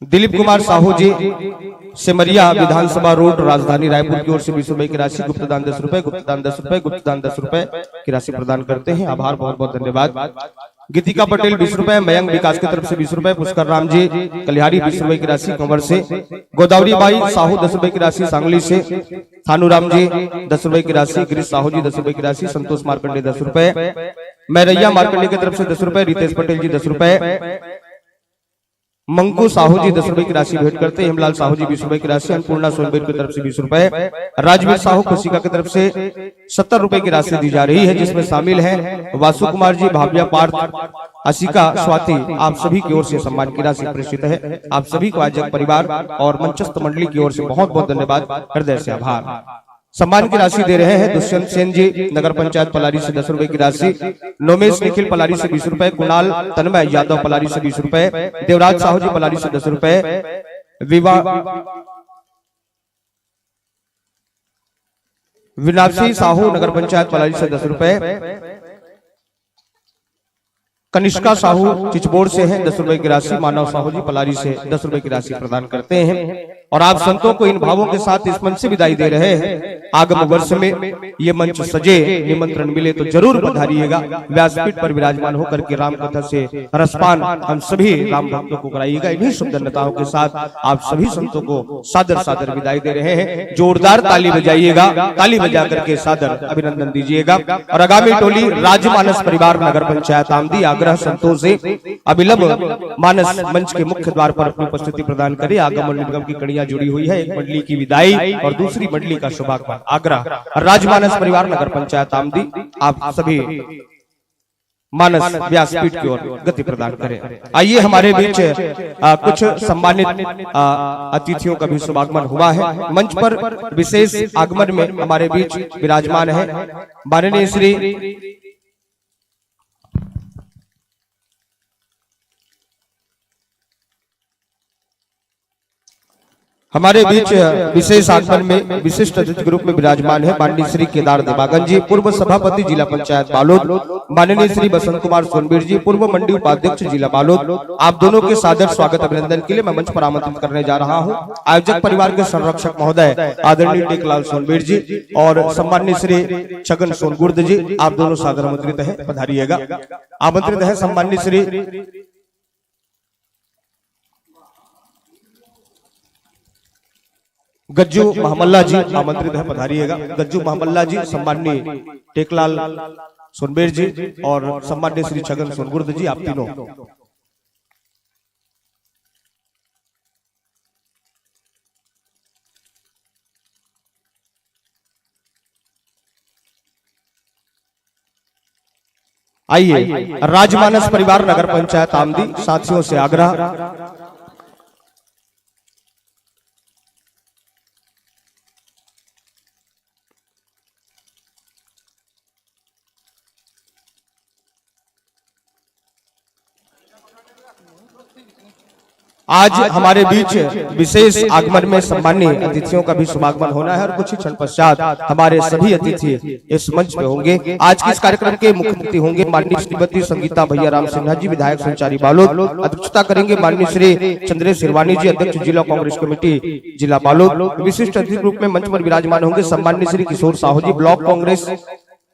दिलीप कुमार साहू जी, सिमरिया विधानसभा रोड, राजधानी रायपुर की ओर से 20 रुपए की राशि, गुप्तदान 10 रुपए, गुप्तदान 10 रुपए, गुप्तदान 10 रुपए की राशि प्रदान करते हैं। आभार, बहुत बहुत धन्यवाद। गीतिका पटेल 20 रुपए, मयंक विकास की तरफ से 20 रुपए, पुष्कर राम जी कलिहारी 20 रुपए की राशि कंवर से, गोदावरी बाई साहू 10 रुपए की राशि सांगली से, थानूराम जी 10 रुपए की राशि, गिरीश साहू जी 10 रुपए की राशि, संतोष मार्कंडे 10 रुपए, मैरैया मार्कंडे की तरफ से 10 रुपए, रितेश पटेल जी 10 रुपए, मंकू साहू जी 10 रुपए की राशि भेंट करते, हेमलाल साहू जी 20 रुपए की राशि, अन्नपूर्णा सोनबीर की तरफ से 20 रुपए, राजवीर साहू खुशिका की तरफ से 70 रुपए की राशि दी जा रही है, जिसमें शामिल है वासु कुमार जी, भाव्या पार्थ, अशिका स्वाति, आप सभी की ओर से सम्मान की राशि प्रेषित है। आप सभी को आयोजक परिवार और मंचस्थ मंडली की ओर से बहुत बहुत धन्यवाद, हृदय से आभार। सम्मान की राशि दे रहे हैं दुष्यंत सेन जी, नगर पंचायत पलारी से 10 रुपए की राशि, नोमेश निखिल पलारी से 20 रुपए, कुणाल तन्मय यादव पलारी से 20 रुपए, देवराज साहू जी पलारी से 10 रुपए, विनाशी साहू नगर पंचायत पलारी से 10 रुपए, कनिष्का साहू चिचबोड़ से हैं 10 रुपए की राशि, मानव साहू जी पलारी से 10 रुपए की राशि प्रदान करते हैं। और आप संतों को इन भावों के साथ इस मंच से विदाई दे रहे हैं। आगामी वर्ष में ये मंच सजे, निमंत्रण मिले तो जरूर पधारिएगा। व्यासपीठ पर विराजमान होकर के राम कथा से रसपान हम सभी राम भक्तों को कराइएगा। इन्हीं शुभधन्यताओं के साथ आप सभी संतों को सादर सादर विदाई दे रहे हैं। जोरदार ताली बजाइएगा, ताली बजा करके सादर अभिनंदन दीजिएगा। और आगामी टोली राजमानस परिवार नगर पंचायत आमदी आग्रह संतों से अविलंब मानस मंच के मुख्य द्वार पर अपनी उपस्थिति प्रदान करे। आगमन निगम की कड़ियां जुड़ी हुई है, एक मंडली की विदाई और दूसरी मंडली का शुभागमन। आग्रह राजमानस परिवार नगर पंचायत आमदी, आप सभी मानस व्यासपीठ की ओर गति प्रदान करें। आइए हमारे बीच कुछ सम्मानित अतिथियों का भी शुभागमन हुआ है। मंच पर विशेष आगमन में हमारे बीच विराजमान है माननीय श्री हमारे बीच विशेष आगमन में विशिष्ट अतिथि ग्रुप में विराजमान है माननीय श्री केदार देवागन जी, पूर्व सभापति जिला पंचायत बालोद, माननीय श्री बसंत कुमार सोनबीर जी, पूर्व मंडी उपाध्यक्ष जिला बालोद। आप दोनों के सादर स्वागत अभिनंदन के लिए मैं मंच पर आमंत्रित करने जा रहा हूं आयोजक परिवार के संरक्षक महोदय आदरणीय टेकलाल सोनबीर जी और सम्मानित श्री छगन सोनगुर्द जी। आप दोनों सादर आमंत्रित है, पधारिएगा। आमंत्रित है सम्मानित श्री गज्जू महमल्ला जी, आमंत्रित है, पधारिएगा। गज्जू महमल्ला जी, सम्माननीय टेकलाल सोनबीर जी और सम्माननीय श्री छगन सोनगुर्द जी, आप तीनों। आइए राजमानस परिवार नगर पंचायत आमदी साथियों से आग्रह आज हमारे बीच विशेष आगमन में सम्मानीय अतिथियों का भी शुभागमन होना है और कुछ ही क्षण पश्चात हमारे सभी अतिथि इस मंच पे होंगे। आज के इस कार्यक्रम के मुख्य अतिथि होंगे माननीय श्रीमती संगीता भैया राम सिन्हा जी, विधायक संचारी बालोद। अध्यक्षता करेंगे माननीय श्री चंद्रेश हिरवानी जी, अध्यक्ष जिला कांग्रेस कमेटी जिला बालोद। विशिष्ट अतिथि रूप में मंच पर विराजमान होंगे सम्माननीय श्री किशोर साहू जी, ब्लॉक कांग्रेस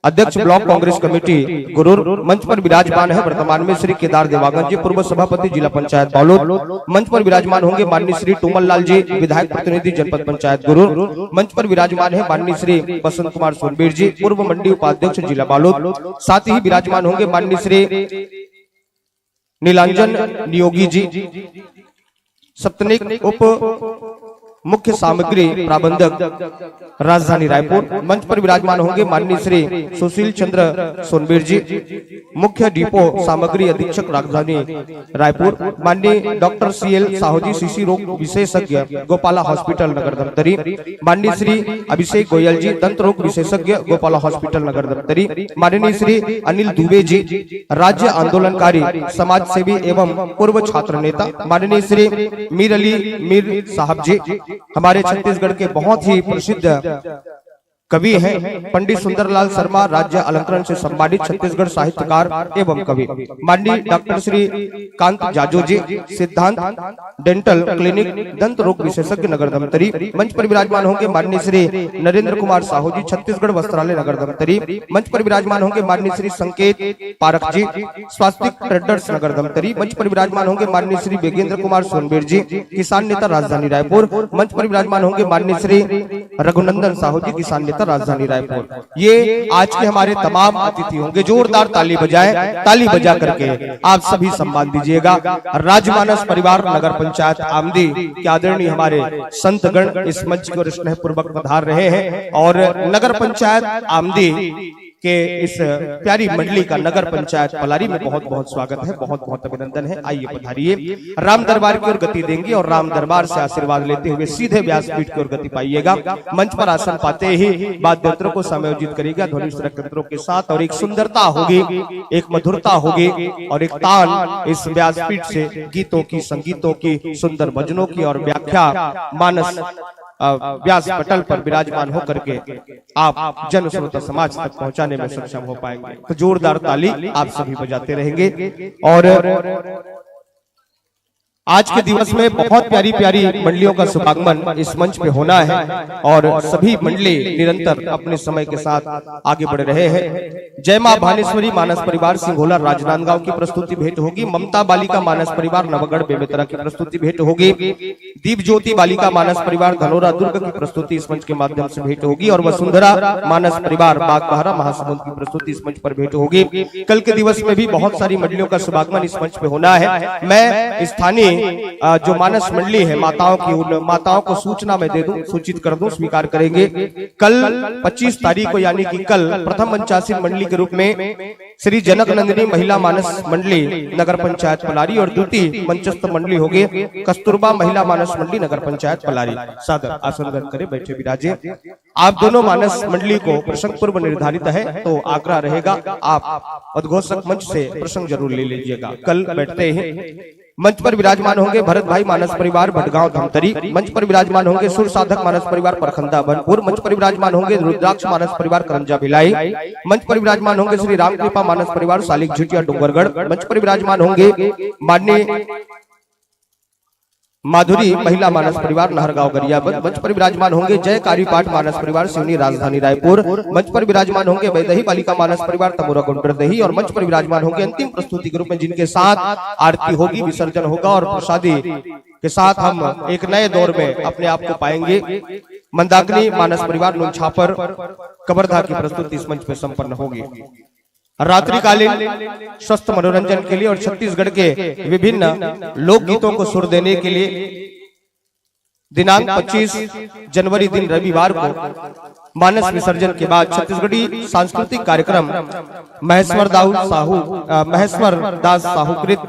अध्यक्ष ब्लॉक कांग्रेस कमेटी गुरूर। मंच पर विराजमान है वर्तमान में श्री केदार देवागन जी, पूर्व सभापति जिला पंचायत बालोद। मंच पर विराजमान होंगे माननीय श्री टूमल लाल जी, विधायक प्रतिनिधि जनपद पंचायत गुरूर। मंच पर विराजमान है माननीय श्री बसंत कुमार सोनबीर जी, पूर्व मंडी उपाध्यक्ष जिला बालोद। साथ ही विराजमान होंगे माननीय श्री नीलांजन नियोगी जी, सप्तनिक उप मुख्य सामग्री प्रबंधक राजधानी रायपुर। मंच पर विराजमान होंगे माननीय श्री सुशील चंद्र सोनबीर जी, मुख्य डिपो सामग्री अधीक्षक राजधानी रायपुर। माननीय डॉक्टर CL साहू जी, शिशु रोग विशेषज्ञ, गोपाला हॉस्पिटल नगर धमतरी। माननीय श्री अभिषेक गोयल जी, दंत रोग विशेषज्ञ, गोपाला हॉस्पिटल नगर धमतरी। माननीय श्री अनिल दुबे जी, राज्य आंदोलनकारी, समाज सेवी एवं पूर्व छात्र नेता। माननीय श्री मीर अली मीर साहब जी, हमारे छत्तीसगढ़ के बहुत ही प्रसिद्ध कवि हैं। पंडित सुंदरलाल शर्मा राज्य अलंकरण से सम्मानित छत्तीसगढ़ साहित्यकार एवं कवि। माननीय डॉक्टर श्री कांत जाजू जी, सिद्धांत डेंटल क्लिनिक, दंत रोग विशेषज्ञ नगर धमतरी। मंच पर विराजमान होंगे माननीय श्री नरेंद्र कुमार साहू जी, छत्तीसगढ़ वस्त्रालय नगर धमतरी। मंच पर विराजमान होंगे माननीय श्री संकेत पारक जी, स्वास्तिक ट्रेडर्स नगर धमतरी। मंच पर विराजमान होंगे माननीय श्री वेगेंद्र कुमार सोनबीर जी, किसान नेता राजधानी रायपुर। मंच पर विराजमान होंगे माननीय श्री रघुनंदन साहू जी, किसान राजधानी रायपुर। ये आज के हमारे तमाम अतिथि होंगे। जोरदार ताली बजाए, ताली बजा करके आप सभी सम्मान दीजिएगा। राजमानस परिवार नगर पंचायत आमदी के आदरणीय हमारे संतगण इस मंच को स्नेह पूर्वक पधार रहे हैं और नगर पंचायत आमदी के इस प्यारी मंडली का नगर पंचायत पलारी में बहुत बहुत स्वागत है, बहुत बहुत अभिनंदन है। आइए पधारिए। राम दरबार की ओर गति देंगे और राम दरबार से आशीर्वाद लेते हुए सीधे व्यासपीठ की ओर गति पाइएगा। मंच पर आसन पाते ही वाद्य यंत्रों को समायोजित करेगा ध्वनि सुरक यंत्रों के साथ, और एक सुंदरता होगी, एक मधुरता होगी और एक तान इस व्यासपीठ से गीतों की, संगीतों की, सुंदर भजनों की और व्याख्या मानस व्यास पटल पर विराजमान होकर के आप जन श्रोता समाज तक पहुंचाने में सक्षम हो पाएंगे। तो जोरदार ताली आप सभी बजाते रहेंगे। और आज के दिवस में बहुत प्यारी प्यारी मंडलियों का शुभागमन इस मंच पे होना है और सभी मंडली निरंतर अपने समय के साथ आगे बढ़ रहे हैं। जय मां भानेश्वरी मानस परिवार सिंघोला राजनांदगांव की प्रस्तुति भेंट होगी। ममता बालिका मानस परिवार नवगढ़ बेमेतरा की प्रस्तुति भेंट होगी। दीप ज्योति बालिका मानस परिवार धनोरा दुर्ग की प्रस्तुति इस मंच के माध्यम से भेंट होगी और वसुंधरा मानस परिवार बागबाहरा महासमुंद की प्रस्तुति इस मंच पर भेंट होगी। कल के दिवस में भी बहुत सारी मंडलियों का शुभागमन इस मंच पे होना है। मैं स्थानीय जो मानस मंडली है माताओं की, उन माताओं को सूचना में दे दूं, सूचित कर दूं, स्वीकार करेंगे। कल 25 तारीख को यानी कि कल प्रथम मंचासीन मंडली के रूप में श्री जनक नंदिनी महिला मानस मंडली नगर पंचायत पलारी और द्वितीय मंचस्थ मंडली होगी कस्तूरबा महिला मानस मंडली नगर पंचायत पलारी। सादर आसन ग्रहण करें, बैठे विराजे। आप दोनों मानस मंडली को प्रसंग पूर्व निर्धारित है, तो आग्रह रहेगा आप उद्घोषक मंच से प्रसंग जरूर ले लीजिएगा। कल बैठते हैं। मंच पर विराजमान होंगे भरत भाई मानस परिवार भटगांव धमतरी। मंच पर विराजमान होंगे सुर साधक मानस परिवार परखंदा बनपुर। मंच पर विराजमान होंगे रुद्राक्ष मानस परिवार करंजा भिलाई। मंच पर विराजमान होंगे श्री रामकृपा मानस परिवार सालिक झुटिया डूंगरगढ़। मंच पर विराजमान होंगे माननीय माधुरी महिला मानस परिवार नहरगांव गरियाबंद। मंच पर विराजमान होंगे जयकारी पाठ मानस परिवार सिवनी राजधानी रायपुर। मंच पर विराजमान होंगे वैदही बालिका मानस परिवार तमोरा गुंडरदही और मंच पर विराजमान होंगे अंतिम प्रस्तुति के रूप में जिनके साथ आरती होगी, विसर्जन होगा और प्रसादी के साथ हम एक नए दौर में अपने आप को पाएंगे। मंदाकिनी मानस परिवार नुनछापर कबरधा की प्रस्तुति इस मंच पर संपन्न होगी। रात्रिकालीन स्वस्थ मनोरंजन के लिए और छत्तीसगढ़ के विभिन्न लोकगीतों को सुर देने के लिए दिनांक 25 जनवरी दिन रविवार को मानस विसर्जन के बाद छत्तीसगढ़ी सांस्कृतिक कार्यक्रम महेश्वर दास साहूकृत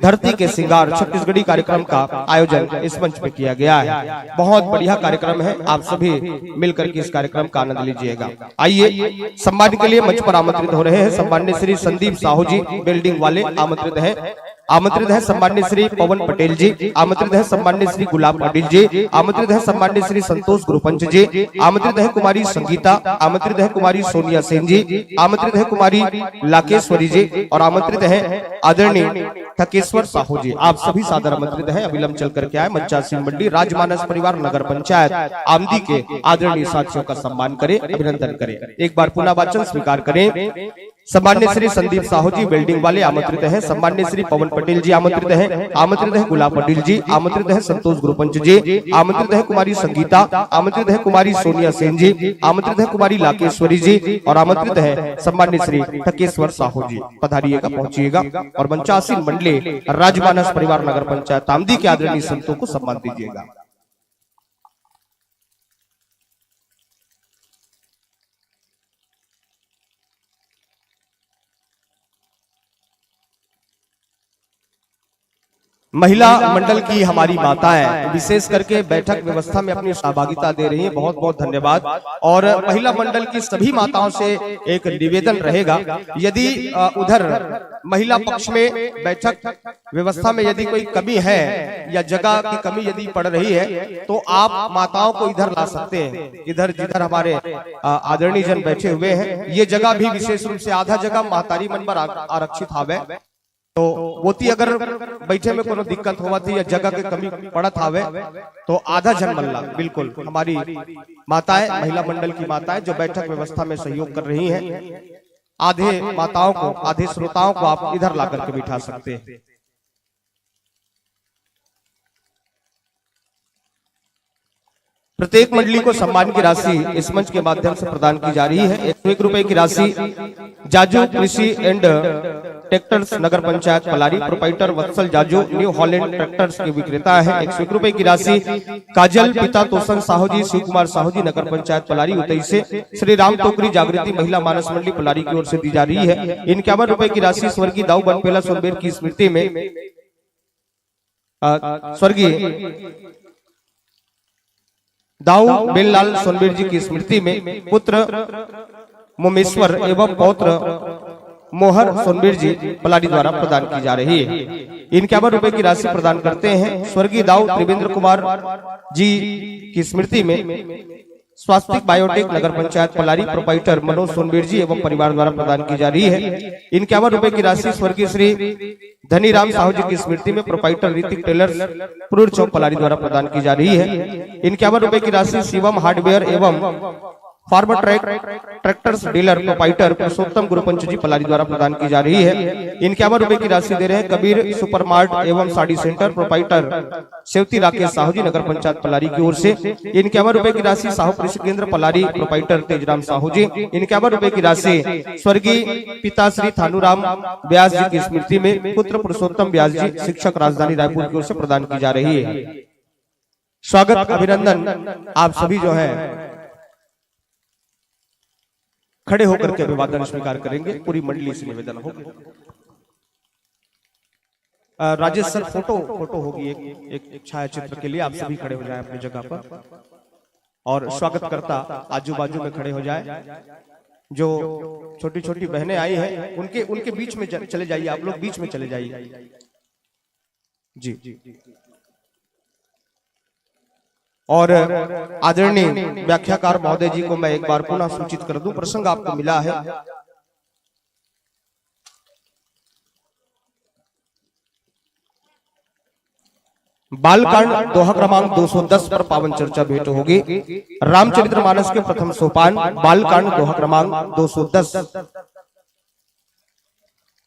धरती के श्रृंगार छत्तीसगढ़ी कार्यक्रम का आयोजन इस मंच पे किया गया है। बहुत बढ़िया कार्यक्रम है, आप सभी मिलकर के इस कार्यक्रम का आनंद लीजिएगा। आइए, सम्मान के लिए मंच पर आमंत्रित हो रहे हैं सम्मानित श्री संदीप साहू जी बिल्डिंग वाले आमंत्रित है सम्मानित श्री पवन पटेल जी, आमंत्रित है सम्मानित श्री गुलाब पाटिल जी, आमंत्रित है सम्मानित श्री संतोष गुरुपंच जी, आमंत्रित है कुमारी संगीता, आमंत्रित है कुमारी सोनिया सेन जी, आमंत्रित है कुमारी लाकेश्वरी जी और आमंत्रित है आदरणीय ठकेश्वर साहू जी। आप सभी सादर आमंत्रित हैं। अविलंब चल करके आए। मंचासीन मंडली राजमानस परिवार नगर पंचायत आमदी के आदरणीय साथियों का सम्मान करें, अभिनंदन करें। एक बार पुनः वाचन स्वीकार करें। सम्मान्य श्री संदीप साहू जी बिल्डिंग वाले आमंत्रित हैं। सम्मान्य श्री पवन पटेल जी आमंत्रित हैं। आमंत्रित है गुलाब पटेल जी, आमंत्रित है संतोष गुरुपंच जी, आमंत्रित है कुमारी संगीता, आमंत्रित है कुमारी सोनिया सेन जी, आमंत्रित है कुमारी लाकेश्वरी जी और आमंत्रित है सम्मान्य श्री ठकेश्वर साहू जी। पधारिएगा, पहुंचिएगा और मंचासीन मंडली राजमानस परिवार नगर पंचायत आमदी के आदरणीय संतों को सम्मान दीजिएगा। महिला मंडल की हमारी माताएं विशेष करके बैठक व्यवस्था में अपनी सहभागिता दे रही हैं, बहुत बहुत धन्यवाद। और महिला मंडल की सभी माताओं से एक निवेदन रहेगा, यदि उधर महिला पक्ष में बैठक व्यवस्था में यदि कोई कमी है या जगह की कमी यदि पड़ रही है तो आप माताओं को इधर ला सकते हैं। इधर जिधर हमारे आदरणीय जन बैठे हुए हैं, ये जगह भी विशेष रूप से आधा जगह महतारी मन पर आरक्षित हावे, तो वोती अगर बैठे में कोनो दिक्कत हुआ थी या जगह के कमी पड़त हावे तो आधा जन मल्ला बिल्कुल हमारी माताएं, महिला मंडल की माताएं जो बैठक व्यवस्था में सहयोग कर रही हैं, आधे माताओं को, आधे श्रोताओं को आप इधर ला करके बिठा सकते हैं। प्रत्येक मंडली को सम्मान की राशि इस मंच के माध्यम से प्रदान की जा रही है। 101 रुपए की राशि जाजू कृषि and tractors Nagar panchayat Palari, proprietor Vatsal Jaju new Holland tractors के विक्रेता है। 101 रुपए की राशि काजल पिता तोसन साहू जी, शिव कुमार साहू जी, नगर पंचायत पलारी उतई से श्री राम टोकरी जागृति महिला मानस मंडली पलारी की ओर से दी जा रही है। 51 रुपए की राशि स्वर्गीय दाऊ बनपेला सोनबेर की स्मृति में स्वर्गीय दाऊ बेललाल सोनबीर जी की स्मृति में पुत्र मोमेश्वर एवं पौत्र मोहर सोनबीर जी पलारी द्वारा प्रदान की जा रही है। 51 रुपए की राशि प्रदान करते हैं स्वर्गीय दाऊ त्रिवेंद्र कुमार जी की स्मृति में स्वास्तिक बायोटेक नगर पंचायत पलारी, प्रोपाइटर मनोज सोनबीर जी एवं परिवार द्वारा प्रदान की जा रही है। 51 रुपए की राशि स्वर्गीय श्री धनीराम साहू जी की स्मृति में प्रोपाइटर ऋतिक टेलर्स पुरुष चौक पलारी द्वारा प्रदान की जा रही है। 51 रुपए की राशि शिवम हार्डवेयर एवं farmer track tractors dealer proprietor Purushottam Gurupanch ji Palari द्वारा प्रदान की जा रही है। 51 रुपए की राशि दे रहे हैं कबीर सुपरमार्ट एवं साड़ी सेंटर, प्रोपाइटर सेवती राकेश साहू जी, नगर पंचायत पलारी की ओर से। 51 रुपए की राशि साहू कृषि केंद्र पलारी, प्रोपाइटर तेजराम साहू जी। 51 रुपए की राशि स्वर्गीय पिता श्री थानूराम व्यास जी की स्मृति में पुत्र पुरुषोत्तम व्यास जी, शिक्षक राजधानी रायपुर की ओर से प्रदान की जा रही है। स्वागत अभिनंदन आप सभी जो है खड़े होकर के अभिवादन स्वीकार करेंगे। पूरी मंडली से निवेदन होगा। राजेश सर फोटो होगी एक छायाचित्र के लिए, आप सभी खड़े हो जाएं अपनी जगह पर और स्वागत करता आजू बाजू में खड़े हो जाए। जो छोटी छोटी बहनें आई हैं उनके बीच में चले जाइए, आप लोग बीच में चले जाइए जी। और आदरणीय व्याख्याकार महोदय जी को मैं एक बार पुनः सूचित कर दूं, प्रसंग आपको मिला है। बालकांड दोहा क्रमांक 210 पर पावन चर्चा भेंट होगी। रामचरितमानस के प्रथम सोपान बालकांड दोहा क्रमांक 210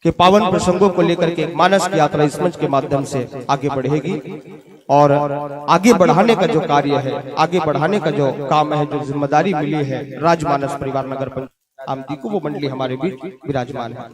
के पावन प्रसंगों को लेकर के मानस की यात्रा इस मंच के माध्यम से आगे बढ़ेगी और आगे बढ़ाने का जो कार्य है, आगे बढ़ाने का जो काम है, जो जिम्मेदारी मिली है राजमानस परिवार नगर पंचायत आमदी को, वो मंडली हमारे बीच विराजमान है।